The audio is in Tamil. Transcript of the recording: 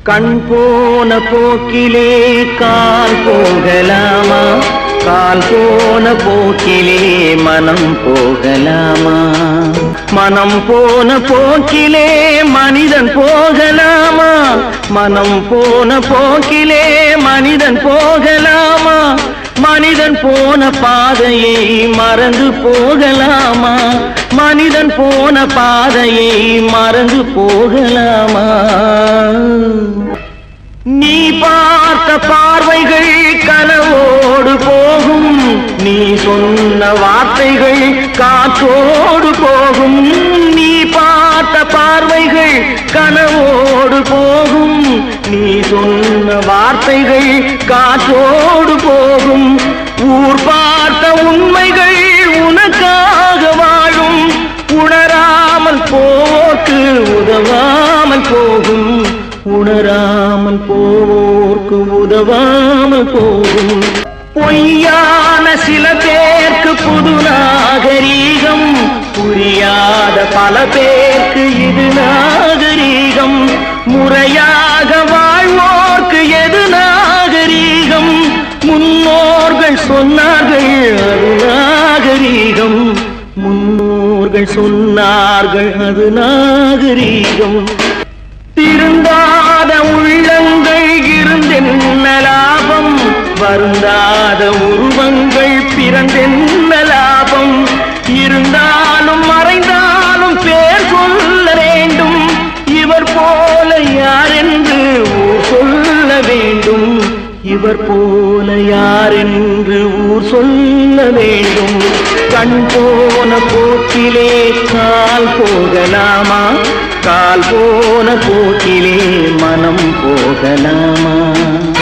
கண் போன போக்கிலே கால் போகலாமா, கால் போன போக்கிலே மனம் போகலாமா, மனம் போன போக்கிலே மனிதன் போகலாமா, மனம் போன போக்கிலே மனிதன் போகலாமா, மனிதன் போன பாதையை மறந்து போகலாமா, மனிதன் போன பாதையை மறந்து போகலாமா. நீ பார்த்த பார்வைகள் கனவோடு போகும், நீ சொன்ன வார்த்தைகள் காற்றோடு போகும். நீ பார்த்த பார்வைகள் கனவோடு போகும், நீ சொன்ன வார்த்தைகள் காற்றோடு போகும். ஊர் பார்த்த உண்மைகள் உனக்காக வாழும், உணராமல் போவோர்க்கு உதவாமல் போகும், உணராமல் போவோர்க்கு உதவாமல் போகும். பொய்யான சில பேர்க்கு புது நாகரீகம், புரியாத பல பேர்க்கு இது நாகரீகம். முறையாக வாழ்வோர்க்கு எது நாகரீகம், முன்னோர்கள் சொன்னார்கள் அது நாகரீகம், முன்னோர்கள் சொன்னார்கள் அது நாகரீகம். திருந்தாத உள்ளங்கள் இருந்தென்ன லாபம், வருந்தாத உருவங்கள் பிறந்தென்ன லாபம். இருந்தாலும் மறைந்தாலும் பேர் சொல்ல வேண்டும், இவர் போல யாரென்று ஊர் சொல்ல வேண்டும், இவர் போல யாரென்று ஊர் சொல்ல வேண்டும். கண் போன போக்கிலே கால் போகலாமா, கால் போன போக்கிலே மனம் போகலாமா.